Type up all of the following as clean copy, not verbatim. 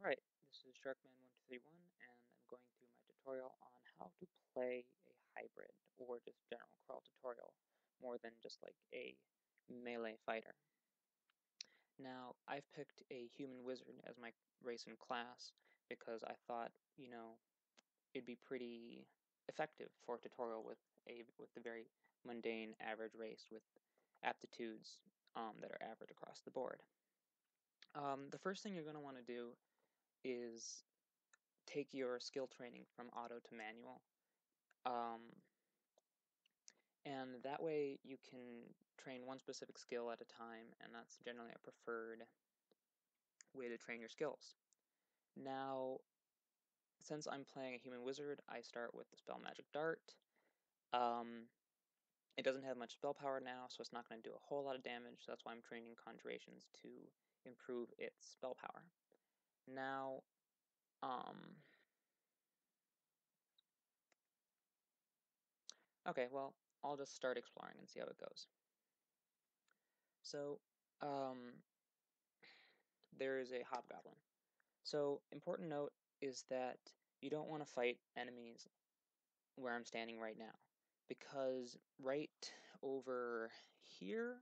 Alright, this is Sharkman1231 and I'm going through my tutorial on how to play a hybrid or just general crawl tutorial more than just like a melee fighter. Now, I've picked a human wizard as my race and class because I thought, it'd be pretty effective for a tutorial with the very mundane average race with aptitudes that are average across the board. The first thing you're going to want to do is take your skill training from auto to manual. And that way you can train one specific skill at a time, and that's generally a preferred way to train your skills. Now, since I'm playing a human wizard, I start with the spell Magic Dart. It doesn't have much spell power now, so it's not going to do a whole lot of damage, so that's why I'm training Conjurations to improve its spell power. Now, okay, well, I'll just start exploring and see how it goes. So, there is a hobgoblin. So, important note is that you don't want to fight enemies where I'm standing right now, because right over here,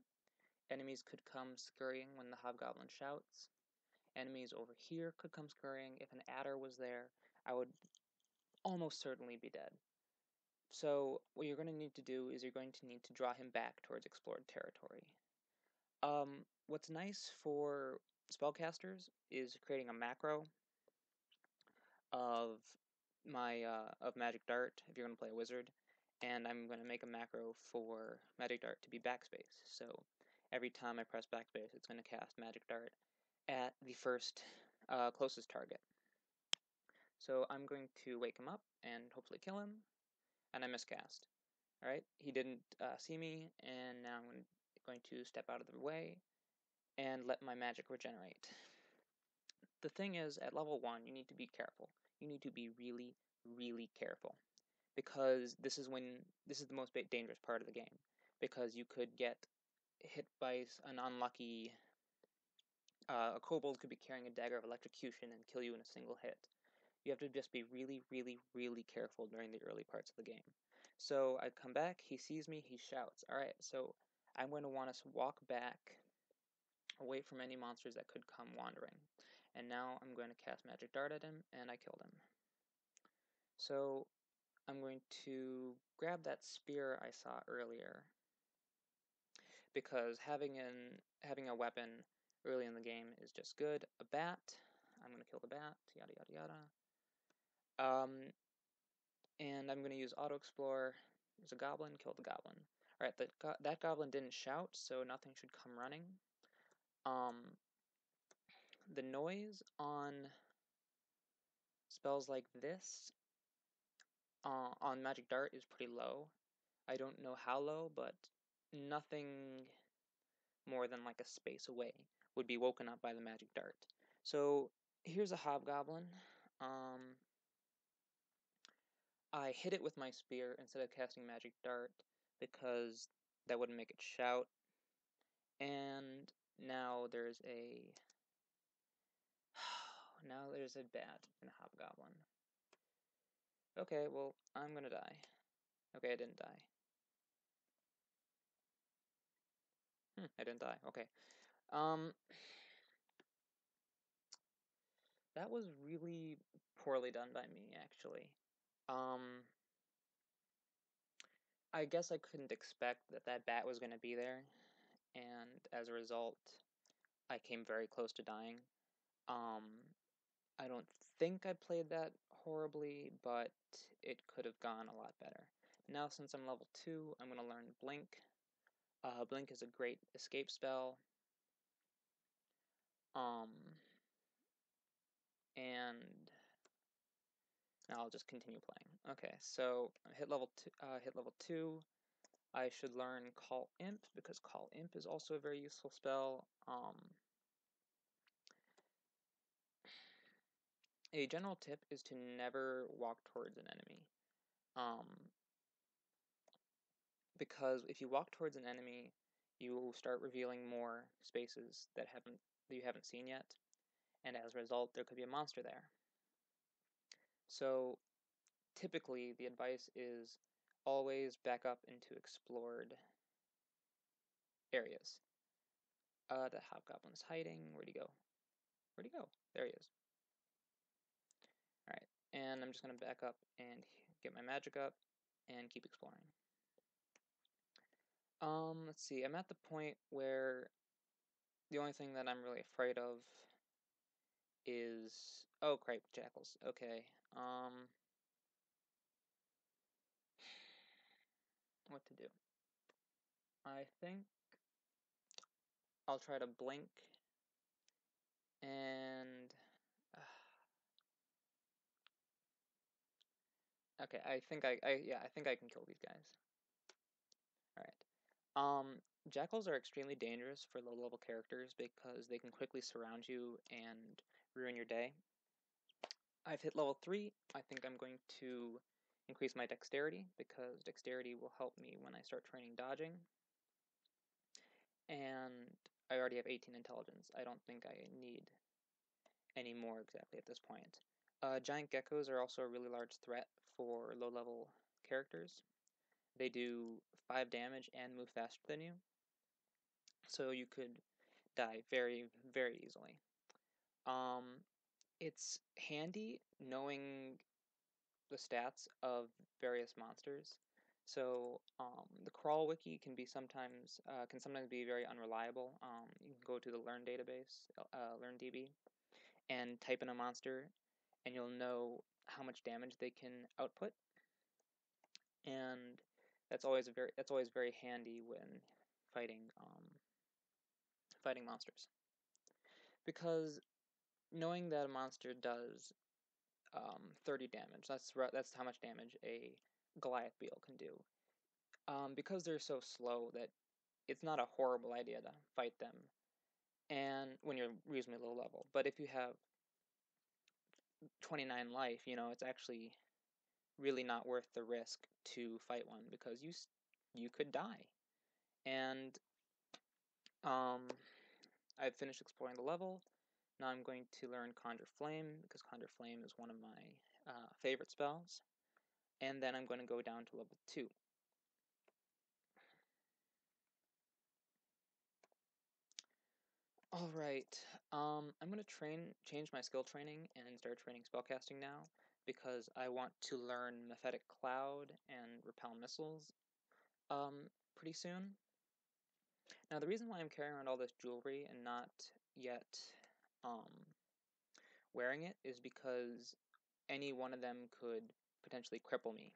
enemies could come scurrying when the hobgoblin shouts. Enemies over here could come scurrying. If an adder was there, I would almost certainly be dead. So, what you're going to need to do is you're going to need to draw him back towards explored territory. What's nice for spellcasters is creating a macro of of Magic Dart if you're going to play a wizard, and I'm going to make a macro for Magic Dart to be backspace. So every time I press backspace, it's going to cast Magic Dart at the first closest target. So I'm going to wake him up and hopefully kill him, and I miscast. Alright, he didn't see me, and now I'm going to step out of the way and let my magic regenerate. The thing is, at level 1, you need to be careful. You need to be really, really careful, because this is the most dangerous part of the game, because you could get hit by an unlucky a kobold could be carrying a dagger of electrocution and kill you in a single hit. You have to just be really, really, really careful during the early parts of the game. So I come back, he sees me, he shouts. Alright, so I'm going to want us to walk back away from any monsters that could come wandering. And now I'm going to cast Magic Dart at him, and I killed him. So I'm going to grab that spear I saw earlier, because having a weapon early in the game is just good. A bat, I'm going to kill the bat, yada yada yada. And I'm going to use Auto Explore. There's a goblin, kill the goblin. Alright, that goblin didn't shout, so nothing should come running. The noise on spells like this on Magic Dart is pretty low. I don't know how low, but nothing more than like a space away would be woken up by the Magic Dart. So here's a hobgoblin. I hit it with my spear instead of casting Magic Dart because that wouldn't make it shout. And now there's a bat and a hobgoblin. Okay, well, I'm gonna die. Okay, I didn't die. I didn't die. Okay. That was really poorly done by me, actually. I guess I couldn't expect that bat was gonna be there, and as a result, I came very close to dying. I don't think I played that horribly, but it could have gone a lot better. Now, since I'm level 2, I'm going to learn Blink. Blink is a great escape spell. And now I'll just continue playing. Okay, so hit level 2. I should learn Call Imp, because Call Imp is also a very useful spell. A general tip is to never walk towards an enemy. Because if you walk towards an enemy, you will start revealing more spaces that you haven't seen yet, and as a result, there could be a monster there. So typically, the advice is always back up into explored areas. The hobgoblin's hiding. Where'd he go? Where'd he go? There he is. Alright, and I'm just going to back up and get my magic up and keep exploring. Let's see, I'm at the point where the only thing that I'm really afraid of is... Oh, crap, jackals. Okay, what to do? I think I'll try to blink and... okay, I think I think I can kill these guys. Alright. Jackals are extremely dangerous for low-level characters because they can quickly surround you and ruin your day. I've hit level 3. I think I'm going to increase my dexterity because dexterity will help me when I start training dodging. And I already have 18 intelligence. I don't think I need any more exactly at this point. Giant geckos are also a really large threat for low-level characters. They do 5 damage and move faster than you, so you could die very, very easily. It's handy knowing the stats of various monsters. So the crawl wiki can sometimes be very unreliable. You can go to the Learn database, LearnDB, and type in a monster, and you'll know how much damage they can output. And that's always very handy when fighting fighting monsters, because knowing that a monster does 30 damage. That's how much damage a Goliath beetle can do. Because they're so slow that it's not a horrible idea to fight them, and when you're reasonably low level. But if you have 29 life, it's actually really not worth the risk to fight one because you could die. And I've finished exploring the level. Now I'm going to learn Conjure Flame because Conjure Flame is one of my favorite spells. And then I'm going to go down to level 2. Alright, I'm going to change my skill training and start training spellcasting now because I want to learn Mephetic Cloud and Repel Missiles pretty soon. Now the reason why I'm carrying around all this jewelry and not yet wearing it is because any one of them could potentially cripple me.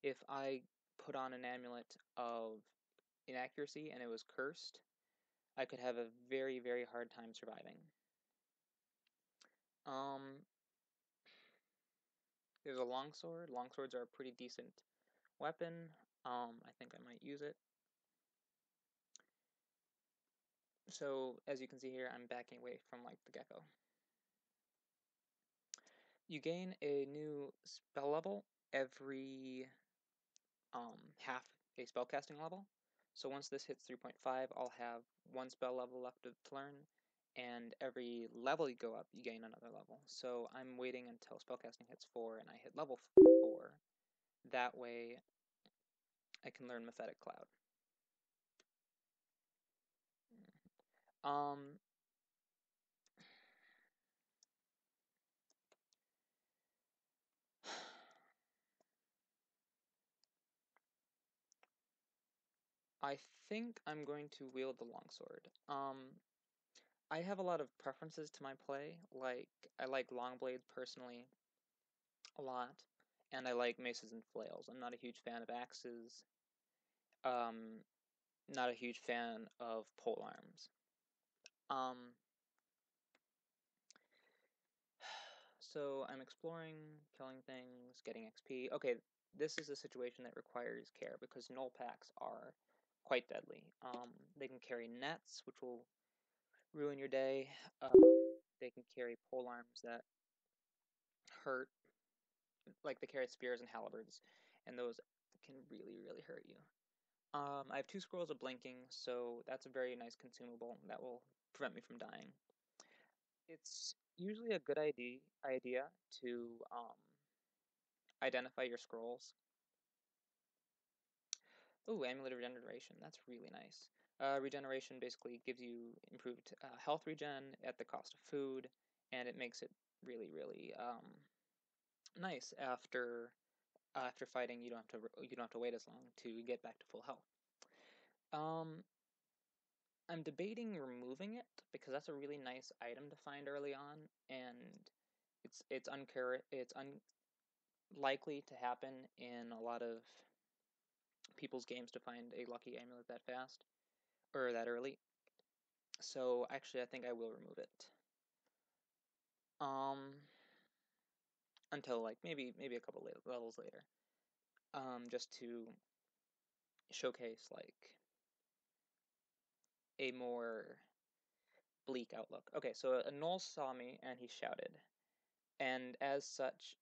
If I put on an amulet of inaccuracy and it was cursed, I could have a very, very hard time surviving. There's a longsword. Longswords are a pretty decent weapon. I think I might use it. So, as you can see here, I'm backing away from, the gecko. You gain a new spell level every half a spellcasting level. So once this hits 3.5, I'll have 1 spell level left to learn, and every level you go up, you gain another level. So I'm waiting until spellcasting hits 4 and I hit level 4. That way I can learn Mephetic Cloud. Um, I think I'm going to wield the longsword. I have a lot of preferences to my play. I like long blades personally a lot, and I like maces and flails. I'm not a huge fan of axes. Um, Not a huge fan of pole arms. So I'm exploring, killing things, getting XP. Okay, this is a situation that requires care because null packs are quite deadly. They can carry nets, which will ruin your day. They can carry pole arms that hurt, like they carry spears and halberds, and those can really, really hurt you. I have 2 scrolls of blinking, so that's a very nice consumable that will prevent me from dying. It's usually a good idea to identify your scrolls. Ooh, Amulet of Regeneration. That's really nice. Regeneration basically gives you improved health regen at the cost of food, and it makes it really, really nice after fighting. You don't have to wait as long to get back to full health. Um, I'm debating removing it because that's a really nice item to find early on, and it's unlikely to happen in a lot of people's games to find a lucky amulet that fast or that early. So actually, I think I will remove it. Um, until like maybe a couple levels later. Just to showcase like a more bleak outlook. Okay, so a gnoll saw me and he shouted, and as such,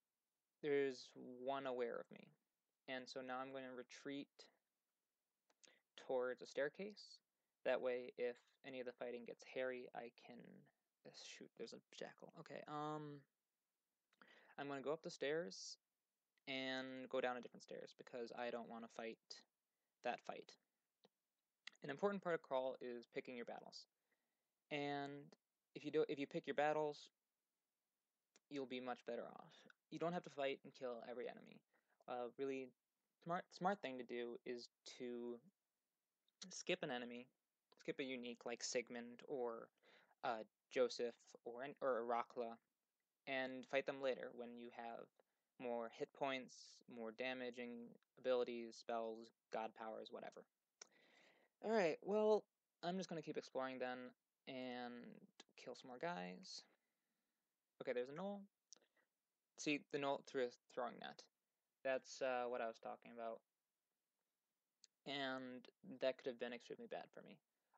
there's one aware of me, and so now I'm going to retreat towards a staircase. That way, if any of the fighting gets hairy, I can shoot. There's a jackal. Okay. I'm going to go up the stairs and go down a different stairs because I don't want to fight that fight. An important part of crawl is picking your battles, and if you pick your battles, you'll be much better off. You don't have to fight and kill every enemy. Really smart thing to do is to skip an enemy, skip a unique like Sigmund or Joseph or Arakla, and fight them later when you have more hit points, more damaging abilities, spells, god powers, whatever. All right, well, I'm just gonna keep exploring then and kill some more guys. Okay, there's a gnoll. See, the gnoll threw a throwing net. That's what I was talking about, and that could have been extremely bad for me.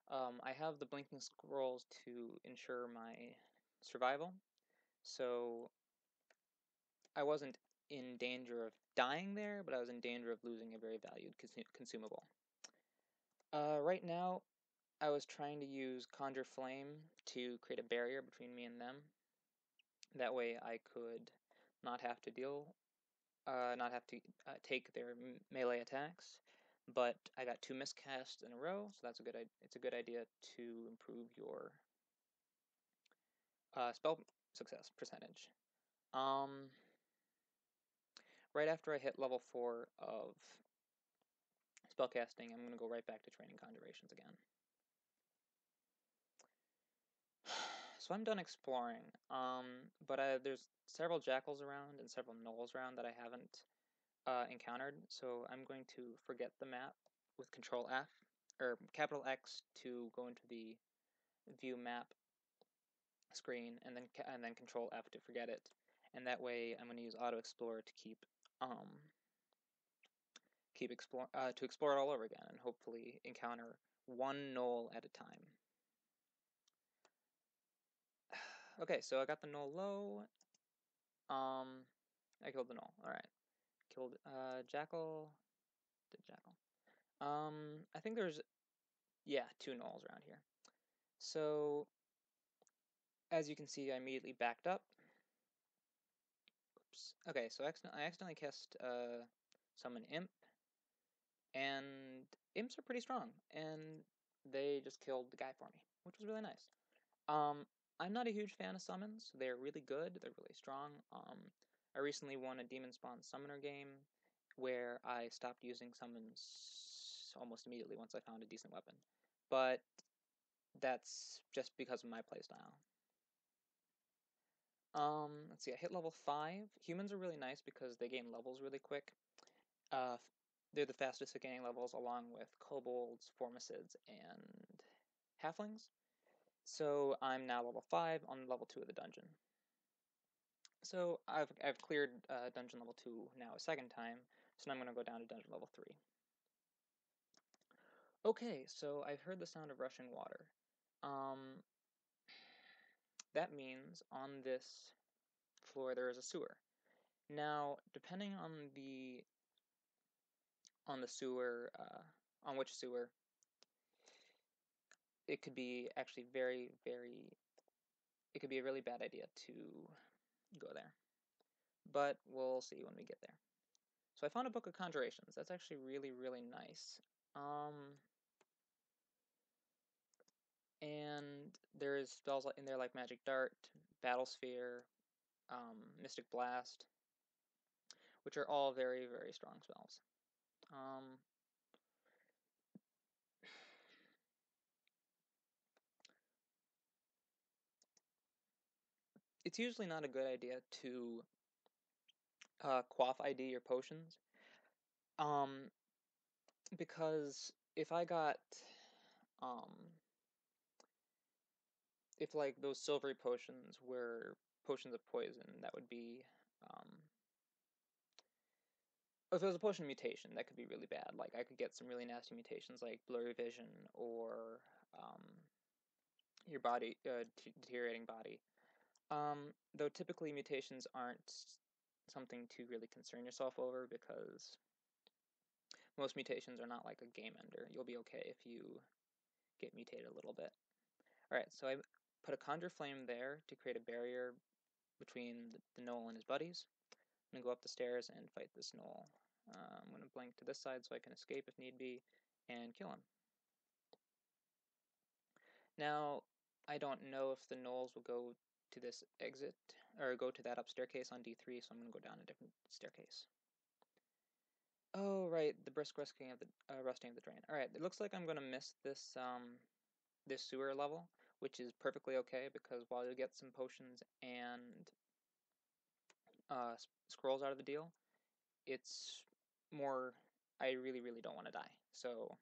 I have the blinking scrolls to ensure my survival, so I wasn't in danger of dying there, but I was in danger of losing a very valued consumable. Right now, I was trying to use Conjure Flame to create a barrier between me and them. That way I could not have to take their melee attacks. But I got 2 miscasts in a row, so it's a good idea to improve your spell success percentage. Um, right after I hit level 4 of spellcasting, I'm going to go right back to training conjurations again. So I'm done exploring, but there's several jackals around and several gnolls around that I haven't encountered, so I'm going to forget the map with Control F, or capital X to go into the view map screen, and then Control F to forget it, and that way I'm going to use Auto Explorer to explore it all over again, and hopefully encounter one gnoll at a time. Okay, so I got the gnoll low. I killed the gnoll. All right, killed jackal. Did jackal? I think there's 2 gnolls around here. So as you can see, I immediately backed up. Oops. Okay, so I accidentally cast summon imp, and imps are pretty strong, and they just killed the guy for me, which was really nice. Um, I'm not a huge fan of summons. They're really good. They're really strong. I recently won a Demon Spawn Summoner game where I stopped using summons almost immediately once I found a decent weapon. But that's just because of my playstyle. Let's see, I hit level 5. Humans are really nice because they gain levels really quick. Uh, they're the fastest at gaining levels along with kobolds, formicids, and halflings. So I'm now level 5 on level 2 of the dungeon. So I've cleared dungeon level 2 now a second time, so now I'm going to go down to dungeon level 3. Okay, so I've heard the sound of rushing water. Um, that means on this floor there is a sewer. Now, depending on the sewer, on which sewer, it could be actually very, very it could be a really bad idea to go there. But we'll see when we get there. So I found a book of conjurations. That's actually really, really nice. And there's spells in there like Magic Dart, Battle Sphere, Mystic Blast, which are all very, very strong spells. It's usually not a good idea to quaff ID your potions, because if I got, if like those silvery potions were potions of poison, that would be, if it was a potion mutation, that could be really bad. Like I could get some really nasty mutations like blurry vision or your body deteriorating body. Though typically mutations aren't something to really concern yourself over because most mutations are not like a game ender. You'll be okay if you get mutated a little bit. Alright, so I put a Conjure Flame there to create a barrier between the Gnoll and his buddies. I'm going to go up the stairs and fight this Gnoll. I'm going to blink to this side so I can escape if need be and kill him. Now, I don't know if the Gnolls will go to this exit, or go to that up staircase on D3, so I'm going to go down a different staircase. Oh, right, the brisk rusting of the drain. Alright, it looks like I'm going to miss this, this sewer level, which is perfectly okay, because while you'll get some potions and scrolls out of the deal, it's more, I really, really don't want to die. So,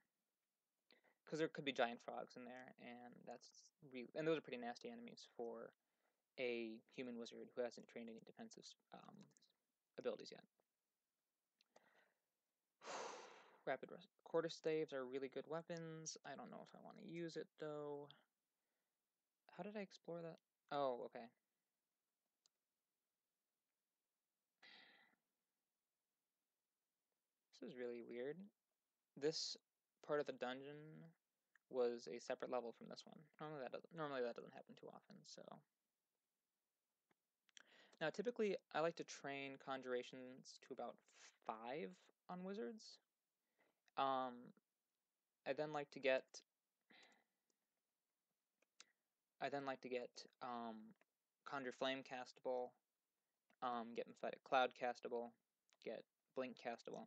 because there could be giant frogs in there, and that's really, and those are pretty nasty enemies for a human wizard who hasn't trained any defensive abilities yet. Rapid quarterstaves are really good weapons. I don't know if I want to use it though. How did I explore that? Oh, okay. This is really weird. This part of the dungeon was a separate level from this one. Normally that doesn't happen too often, so. Now typically I like to train conjurations to about 5 on wizards. I then like to get Conjure Flame castable, get Emphatic Cloud castable, get Blink castable.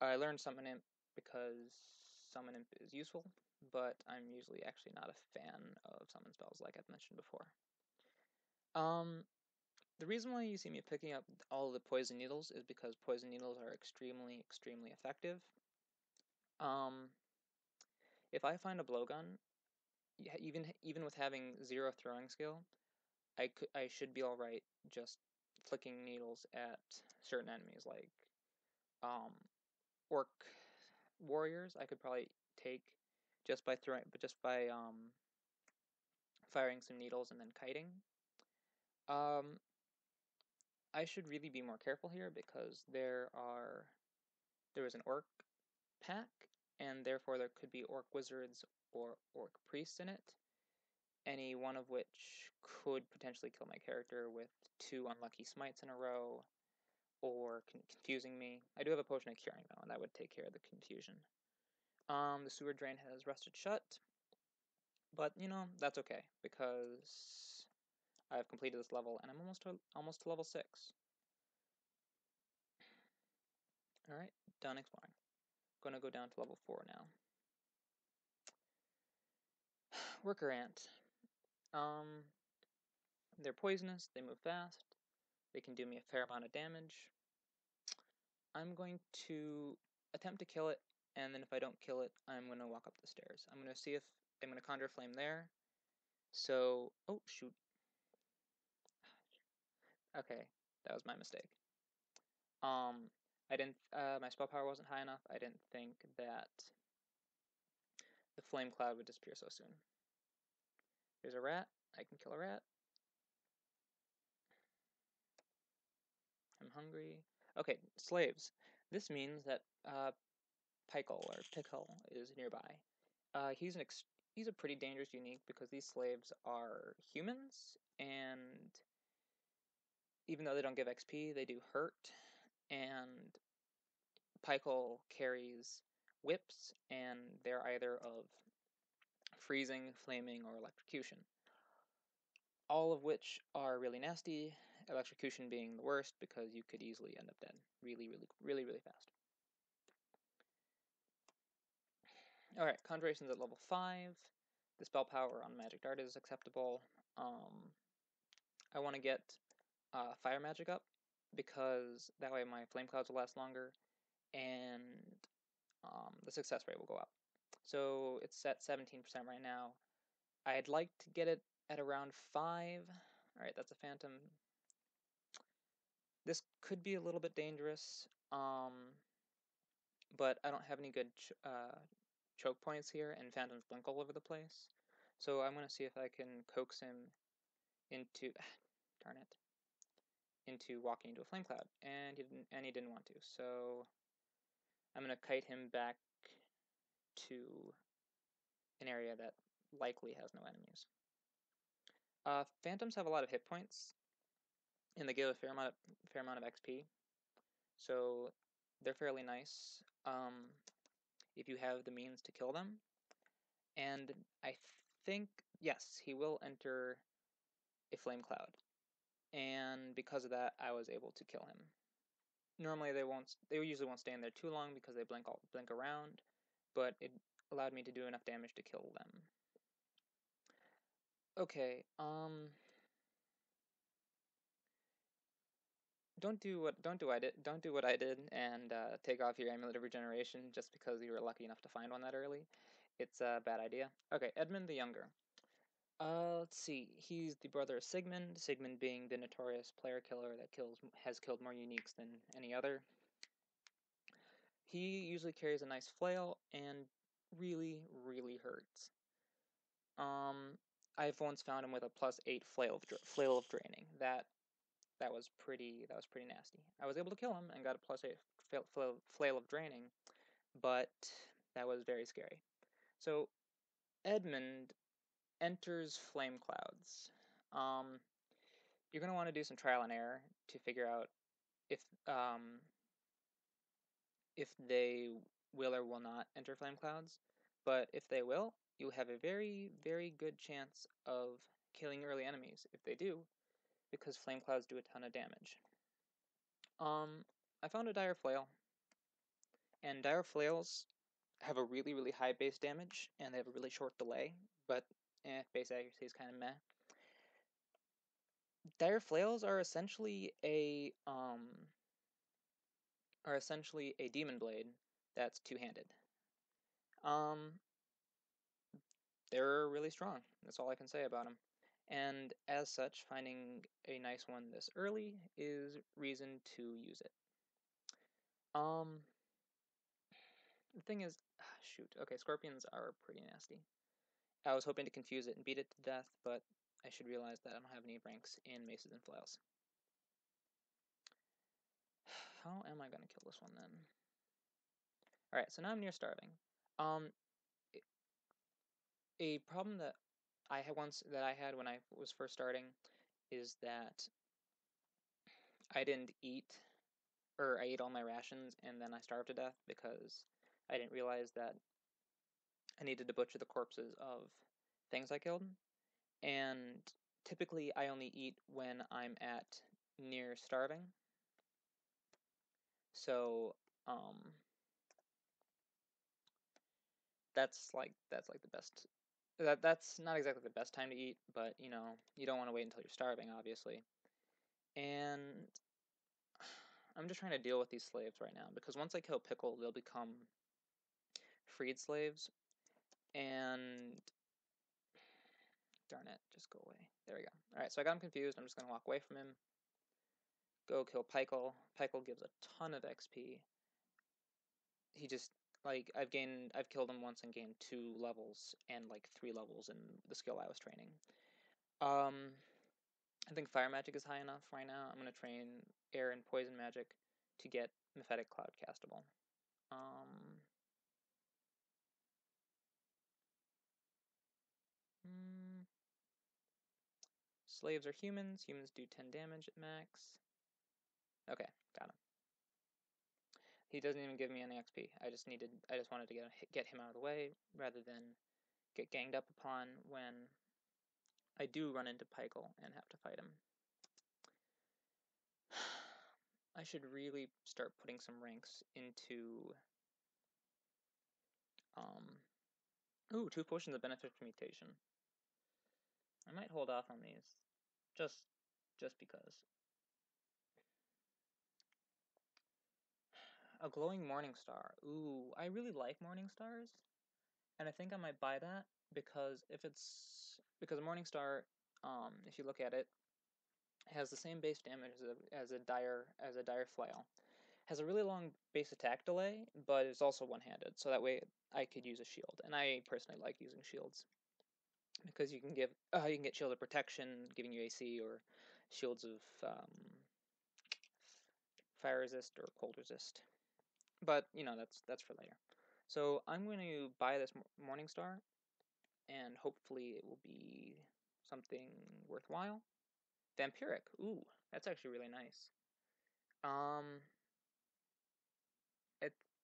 I learned Summon Imp because Summon Imp is useful, but I'm usually actually not a fan of summon spells like I've mentioned before. The reason why you see me picking up all of the poison needles is because poison needles are extremely, extremely effective. If I find a blowgun, even with having 0 throwing skill, I should be all right just flicking needles at certain enemies like orc warriors. I could probably take just by firing some needles and then kiting. I should really be more careful here because there is an orc pack, and therefore there could be orc wizards or orc priests in it, any one of which could potentially kill my character with 2 unlucky smites in a row, or confusing me. I do have a potion of curing though, and that would take care of the confusion. The sewer drain has rusted shut, but you know, that's okay, because I've completed this level and I'm almost to level 6. Alright, done exploring. Gonna go down to level 4 now. Worker ant. They're poisonous, they move fast, they can do me a fair amount of damage. I'm going to attempt to kill it, and then if I don't kill it, I'm going to walk up the stairs. I'm going to see if I'm going to Conjure Flame there. So, oh shoot. Okay, that was my mistake. I didn't, my spell power wasn't high enough. I didn't think that the flame cloud would disappear so soon. There's a rat. I can kill a rat. I'm hungry. Okay, slaves. This means that Pickle is nearby. He's an he's a pretty dangerous unique because these slaves are humans, and even though they don't give XP, they do hurt, and Pykel carries whips, and they're either of freezing, flaming, or electrocution. All of which are really nasty, electrocution being the worst because you could easily end up dead really fast. Alright, Conjuration's at level 5. The spell power on Magic Dart is acceptable. I want to get Fire Magic up because that way my Flame Clouds will last longer and the success rate will go up. So it's at 17% right now. I'd like to get it at around 5. Alright, that's a Phantom. This could be a little bit dangerous, but I don't have any good choke points here, and Phantoms blink all over the place. So I'm going to see if I can coax him into, darn it, into walking into a Flame Cloud, and he didn't want to. So I'm going to kite him back to an area that likely has no enemies. Phantoms have a lot of hit points, and they give a fair amount of XP, so they're fairly nice if you have the means to kill them. And I think, yes, he will enter a Flame Cloud, and because of that, I was able to kill him. Normally, they usually won't stay in there too long because they blink around, but it allowed me to do enough damage to kill them. Okay, don't do what I did and take off your Amulet of Regeneration just because you were lucky enough to find one that early. It's a bad idea. Okay, Edmund the Younger. Let's see. He's the brother of Sigmund. Sigmund being the notorious player killer that has killed more uniques than any other. He usually carries a nice flail and really hurts. I've once found him with a +8 flail of draining. That was pretty nasty. I was able to kill him and got a +8 flail of draining, but that was very scary. So Edmund enters Flame Clouds. You're going to want to do some trial and error to figure out if they will or will not enter Flame Clouds. But if they will, you have a very good chance of killing early enemies if they do, because Flame Clouds do a ton of damage. I found a Dire Flail, and Dire Flails have a really high base damage, and they have a really short delay, but base accuracy is kind of meh. Dire Flails are essentially a Demon Blade that's two-handed. They're really strong. That's all I can say about them. And as such, finding a nice one this early is reason to use it. The thing is, shoot. Okay, scorpions are pretty nasty. I was hoping to confuse it and beat it to death, but I should realize that I don't have any ranks in maces and flails. How am I going to kill this one then? Alright, so now I'm near starving. A problem that I had when I was first starting is that I didn't eat, or I ate all my rations and then I starved to death because I didn't realize that I needed to butcher the corpses of things I killed. And typically I only eat when I'm at near starving. So that's like the best. That's not exactly the best time to eat, but you know, you don't want to wait until you're starving, obviously. And I'm just trying to deal with these slaves right now because once I kill Pickle, they'll become freed slaves. And darn it, just go away. There we go. Alright, so I got him confused. I'm just going to walk away from him. Go kill Pykel. Pykel gives a ton of XP. He just, like, I've killed him once and gained 2 levels and, like, 3 levels in the skill I was training. I think Fire Magic is high enough right now. I'm going to train Air and Poison Magic to get Mephetic Cloud castable. Slaves are humans. Humans do 10 damage at max. Okay, got him. He doesn't even give me any XP. I just wanted to get him out of the way rather than get ganged up upon when I do run into Pykel and have to fight him. I should really start putting some ranks into ooh, 2 potions of benefit from mutation. I might hold off on these. Just because. A glowing morning star. Ooh, I really like morning stars. And I think I might buy that because because a morning star, if you look at it, has the same base damage as a dire flail. Has a really long base attack delay, but it's also one-handed, so that way I could use a shield. And I personally like using shields because you can get shield of protection, giving you AC, or shields of fire resist or cold resist. But that's for later. So I'm going to buy this morning star, and hopefully it will be something worthwhile. Vampiric. Ooh, that's actually really nice.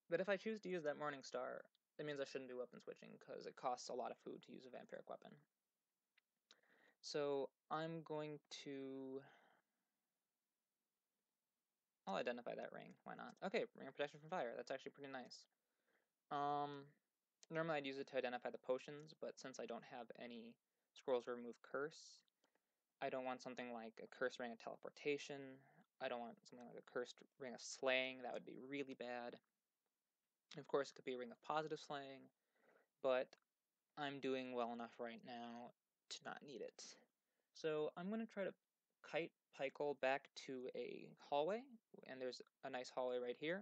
But if I choose to use that morning star, that means I shouldn't do weapon switching because it costs a lot of food to use a vampiric weapon. So I'm going to... I'll identify that ring. Why not? Okay, ring of protection from fire. That's actually pretty nice. Normally I'd use it to identify the potions, but since I don't have any scrolls to remove curse, I don't want something like a cursed ring of teleportation. I don't want something like a cursed ring of slaying. That would be really bad. Of course, it could be a ring of positive slaying, but I'm doing well enough right now to not need it. So I'm going to try to kite Pykel back to a hallway, and there's a nice hallway right here.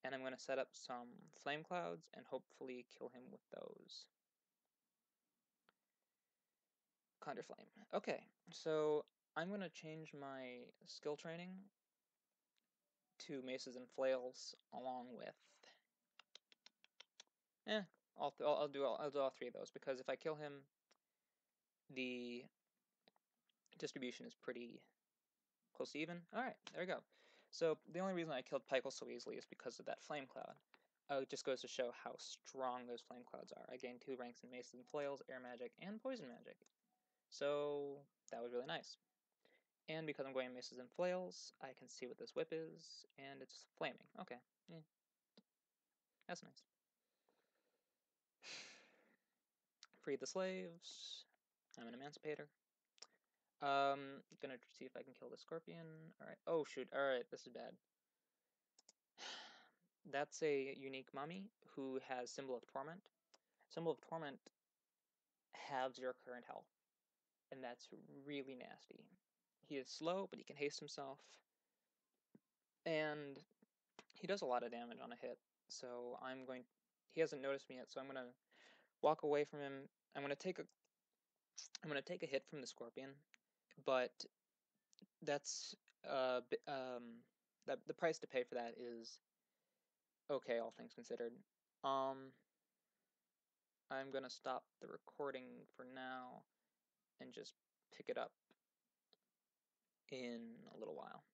And I'm going to set up some flame clouds and hopefully kill him with those. Conjure Flame. Okay, so I'm going to change my skill training to maces and flails along with... I'll do all 3 of those, because if I kill him, the distribution is pretty close to even. Alright, there we go. So the only reason I killed Pykel so easily is because of that flame cloud. It just goes to show how strong those flame clouds are. I gained 2 ranks in maces and flails, air magic, and poison magic. So that was really nice. And because I'm going maces and flails, I can see what this whip is, and it's flaming. Okay, yeah. That's nice. Free the slaves. I'm an emancipator. Gonna see if I can kill the scorpion. Alright. Oh, shoot. Alright, this is bad. That's a unique mummy who has Symbol of Torment. Symbol of Torment halves your current health, and that's really nasty. He is slow, but he can haste himself, and he does a lot of damage on a hit. So he hasn't noticed me yet, so I'm gonna walk away from him. I'm gonna take a hit from the scorpion, but that's the price to pay for that is okay, all things considered. I'm gonna stop the recording for now and just pick it up in a little while.